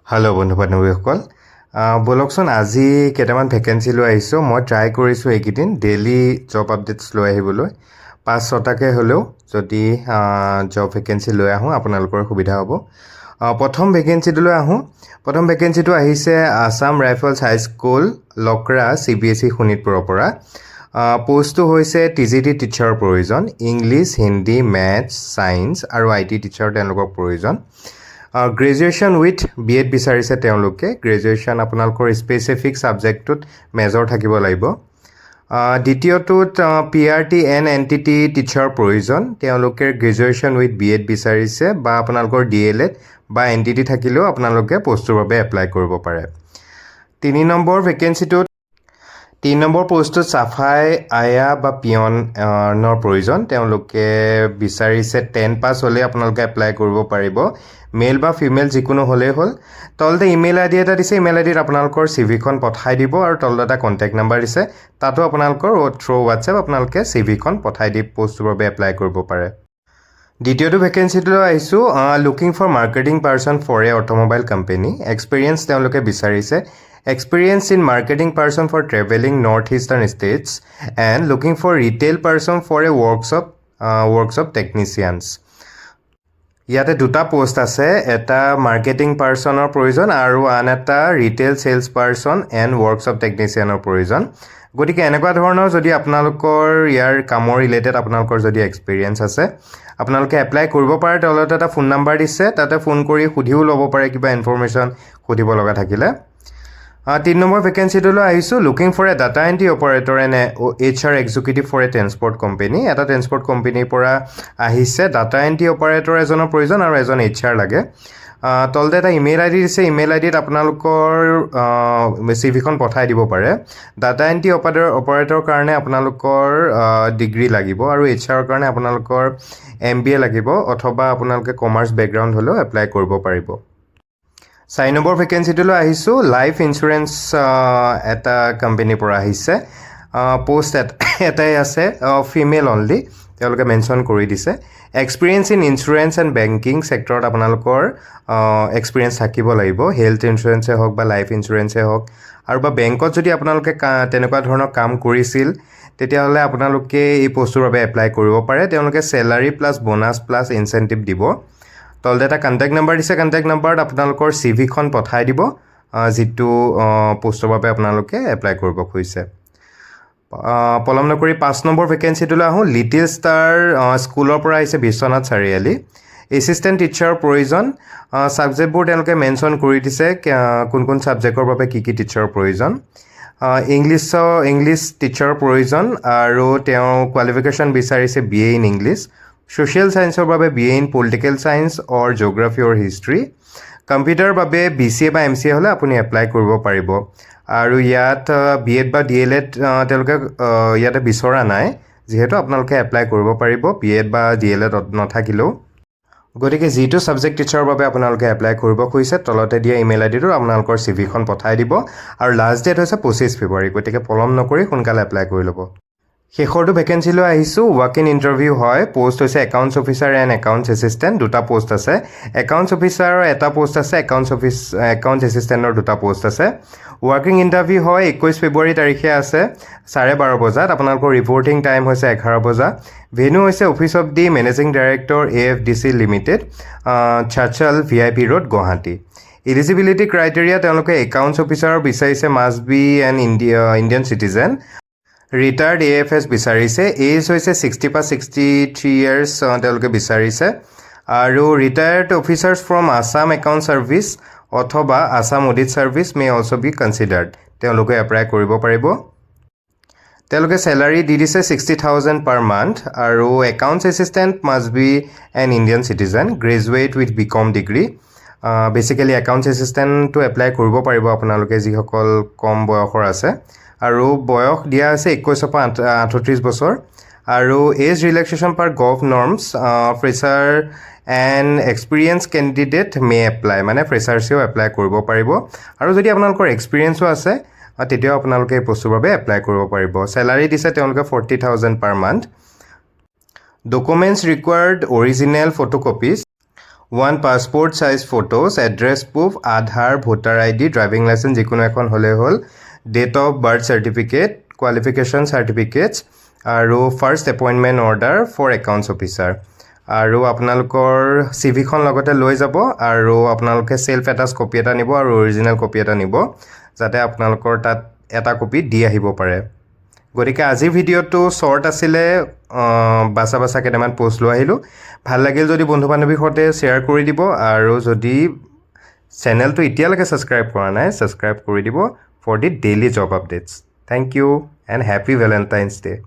Hello' বন্ধু বান্ধৱীসকল ব'লকচোন আজি কেইটামান ভেকেঞ্চি লৈ আহিছোঁ মই ট্ৰাই কৰিছোঁ এইকেইদিন ডেইলি জব আপডেটছ লৈ আহিবলৈ 5-6টাকৈ হ'লেও যদি জব ভেকেঞ্চি লৈ আহোঁ আপোনালোকৰ সুবিধা হ'ব প্ৰথম ভেকেঞ্চিটোলৈ আহোঁ প্ৰথম ভেকেঞ্চিটো আহিছে আছাম ৰাইফলছ হাইস্কুল লকৰা CBSE শোণিতপুৰৰ পৰা পোষ্টটো হৈছে TGT টিচাৰৰ প্ৰয়োজন ইংলিছ হিন্দী মেথছ ছায়েন্স আৰু IT টিচাৰ তেওঁলোকৰ প্ৰয়োজন গ্ৰেজুৱেশ্যন উইথ BEd বিচাৰিছে তেওঁলোকে গ্ৰেজুৱেশ্যন আপোনালোকৰ স্পেচিফিক ছাবজেক্টটোত মেজৰ থাকিব লাগিব দ্বিতীয়টোত PRT and NTT টিচাৰ প্ৰয়োজন তেওঁলোকে গ্ৰেজুৱেশ্যন উইথ BEd বিচাৰিছে বা আপোনালোকৰ DLEd বা NTT থাকিলেও আপোনালোকে পোষ্টটোৰ বাবে এপ্লাই কৰিব পাৰে 3 নম্বৰ ভেকেঞ্চিটোত 3 নম্বৰ পোষ্টটোত চাফাই আয়া বা পিয়নৰ প্ৰয়োজন তেওঁলোকে বিচাৰিছে 10 পাছ হ'লে আপোনালোকে এপ্লাই কৰিব পাৰিব মেল বা ফিমেল যিকোনো হ'লেই হ'ল তলতে ইমেইল ID এটা দিছে ইমেইল IDত আপোনালোকৰ CVখন পঠাই দিব আৰু তলতে এটা কণ্টেক্ট নাম্বাৰ দিছে তাতো আপোনালোকৰ থ্ৰু WhatsApp আপোনালোকে CVখন পঠাই দি পোষ্টটোৰ বাবে এপ্লাই কৰিব পাৰে দ্বিতীয়টো ভেকেঞ্চিটোলৈ আহিছোঁ looking for marketing person for a automobile company experience তেওঁলোকে বিচাৰিছে experience in marketing person for traveling northeastern states and looking for retail person for a workshop technicians ইয়াতে দুটা পোষ্ট আছে এটা মাৰ্কেটিং পাৰ্সনৰ প্ৰয়োজন আৰু আন এটা retail cells person and workshop টেকনিচিয়ানৰ প্ৰয়োজন গতিকে এনেকুৱা ধৰণৰ যদি আপোনালোকৰ ইয়াৰ কামৰ ৰিলেটেড আপোনালোকৰ যদি এক্সপিৰিয়েঞ্চ আছে আপোনালোকে এপ্লাই কৰিব পাৰে তলতে এটা ফোন নাম্বাৰ দিছে তাতে ফোন কৰি সুধিও ল'ব পাৰে কিবা ইনফৰমেশ্যন সুধিব লগা থাকিলে 3 নম্বৰ ভেকেঞ্চিটোলৈ আহিছোঁ looking for a data entry operator and HR executive for a transport company এটা ট্ৰেন্সপৰ্ট কোম্পানীৰ পৰা আহিছে ডাটা এণ্ট্ৰি অপাৰেটৰ এজনৰ প্ৰয়োজন আৰু এজন HR লাগে তলতে এটা ইমেইল ID দিছে ইমেইল IDত আপোনালোকৰ CVখন পঠাই দিব পাৰে ডাটা এণ্ট্ৰি অপাৰেটৰ কাৰণে আপোনালোকৰ ডিগ্ৰী লাগিব আৰু HR কাৰণে আপোনালোকৰ MBA লাগিব অথবা আপোনালোকে কমাৰ্চ বেকগ্ৰাউণ্ড হ'লেও এপ্লাই কৰিব পাৰিব 4 নম্বৰ ভেকেঞ্চিটোলৈ আহিছোঁ লাইফ ইঞ্চুৰেঞ্চ এটা কোম্পানীৰ পৰা আহিছে পোষ্ট এটাই আছে ফিমেল অনলি তেওঁলোকে মেনশ্যন কৰি দিছে experience in insurance and banking ছেক্টৰত আপোনালোকৰ এক্সপিৰিয়েঞ্চ থাকিব লাগিব হেল্থ ইঞ্চুৰেঞ্চে হওক বা লাইফ ইঞ্চুৰেঞ্চে হওক আৰু বা বেংকত যদি আপোনালোকে তেনেকুৱা ধৰণৰ কাম কৰিছিল তেতিয়াহ'লে আপোনালোকে এই পোষ্টটোৰ বাবে এপ্লাই কৰিব পাৰে তেওঁলোকে salary plus bonus plus incentive দিব তলতে এটা কণ্টেক্ট নাম্বাৰ দিছে কণ্টেক্ট নাম্বাৰত আপোনালোকৰ CVখন পঠাই দিব যিটো পোষ্টৰ বাবে আপোনালোকে এপ্লাই কৰিব খুজিছে পলম নকৰি 5 নম্বৰ ভেকেঞ্চিটোলৈ আহোঁ লিটিল ষ্টাৰ স্কুলৰ পৰা আহিছে বিশ্বনাথ চাৰিআলি এছিষ্টেণ্ট টিচাৰৰ প্ৰয়োজন ছাবজেক্টবোৰ তেওঁলোকে মেনশ্যন কৰি দিছে কোন কোন ছাবজেক্টৰ বাবে কি টিচাৰৰ প্ৰয়োজন ইংলিছ টিচাৰৰ প্ৰয়োজন আৰু তেওঁ কোৱালিফিকেশ্যন বিচাৰিছে BA ইন ইংলিছ ছ'চিয়েল ছায়েন্সৰ বাবে BA in political science or geography or history কম্পিউটাৰৰ বাবে BCA বা MCA হ'লে আপুনি এপ্লাই কৰিব পাৰিব আৰু ইয়াত BEd বা DLEd তেওঁলোকে ইয়াতে বিচৰা নাই যিহেতু আপোনালোকে এপ্লাই কৰিব পাৰিব BEd বা DLEd নাথাকিলেও গতিকে যিটো ছাবজেক্ট টিচাৰৰ বাবে আপোনালোকে এপ্লাই কৰিব খুজিছে তলতে দিয়া ইমেইল IDটো আপোনালোকৰ CVখন পঠাই দিব আৰু লাষ্ট ডেট হৈছে 25 ফেব্ৰুৱাৰী গতিকে পলম নকৰি সোনকালে এপ্লাই কৰি ল'ব শেষৰটো ভেকেঞ্চিলৈ আহিছোঁ ৱাক ইন ইণ্টাৰভিউ হয় পোষ্ট হৈছে accounts officer and accounts assistant দুটা পোষ্ট আছে একাউণ্টছ অফিচাৰৰ এটা পোষ্ট আছে একাউণ্টছ এছিষ্টেণ্টৰ দুটা পোষ্ট আছে ৱাকিং ইণ্টাৰভিউ হয় 21 ফেব্ৰুৱাৰী তাৰিখে আছে 12:30 বজাত আপোনালোকৰ ৰিপৰ্টিং টাইম হৈছে 11 বজা ভেনু হৈছে office of the managing director AFDC limited Chachal VIP road Guwahati eligibility criteria তেওঁলোকে একাউণ্টছ অফিচাৰৰ বিচাৰিছে must be an Indian citizen retired AFS বিচাৰিছে এজ হৈছে 60 বা 63 ইয়াৰ্ছ তেওঁলোকে বিচাৰিছে আৰু retired officers from Assam account service অথবা Assam audit service may also' be considered তেওঁলোকে এপ্লাই কৰিব পাৰিব তেওঁলোকে চেলাৰী দি দিছে 60,000 পাৰ মান্থ আৰু accounts assistant must be an Indian citizen graduate with BCom degree basically accounts এছিষ্টেণ্টটো এপ্লাই কৰিব পাৰিব আপোনালোকে যিসকল কম বয়সৰ আছে আৰু বয়স দিয়া আছে 21 পৰা 38 বছৰ আৰু age relaxation per govt norms fresher and experience candidate may apply মানে ফ্ৰেচাৰ্ছেও এপ্লাই কৰিব পাৰিব আৰু যদি আপোনালোকৰ এক্সপিৰিয়েঞ্চো আছে তেতিয়াও আপোনালোকে এই পোষ্টটোৰ বাবে এপ্লাই কৰিব পাৰিব চেলাৰী দিছে তেওঁলোকে 40,000 per month documents required original photocopies 1 passport size photos, address proof, Aadhaar, voter ID, driving licence যিকোনো এখন হ'লে হ'ল, date of birth certificate, qualification certificates আৰু first appointment order for accounts officer. আৰু আপোনালোকৰ CVখন লগতে লৈ যাব আৰু আপোনালোকে চেল্ফ এটাচ কপি এটা নিব আৰু অৰিজিনেল কপি এটা নিব, যাতে আপোনালোকৰ তাত এটা কপি দি আহিব পাৰে। গতিকে আজিৰ ভিডিঅ'টো শ্বৰ্ট আছিলে, বাছা কেইটামান পোষ্ট লৈ আহিলোঁ। ভাল লাগিল যদি বন্ধু বান্ধৱীৰ সৈতে শ্বেয়াৰ কৰি দিব, আৰু যদি চেনেলটো এতিয়ালৈকে ছাবস্ক্ৰাইব কৰা নাই ছাবস্ক্ৰাইব কৰি দিব for the daily job updates. Thank you and happy Valentine's day'.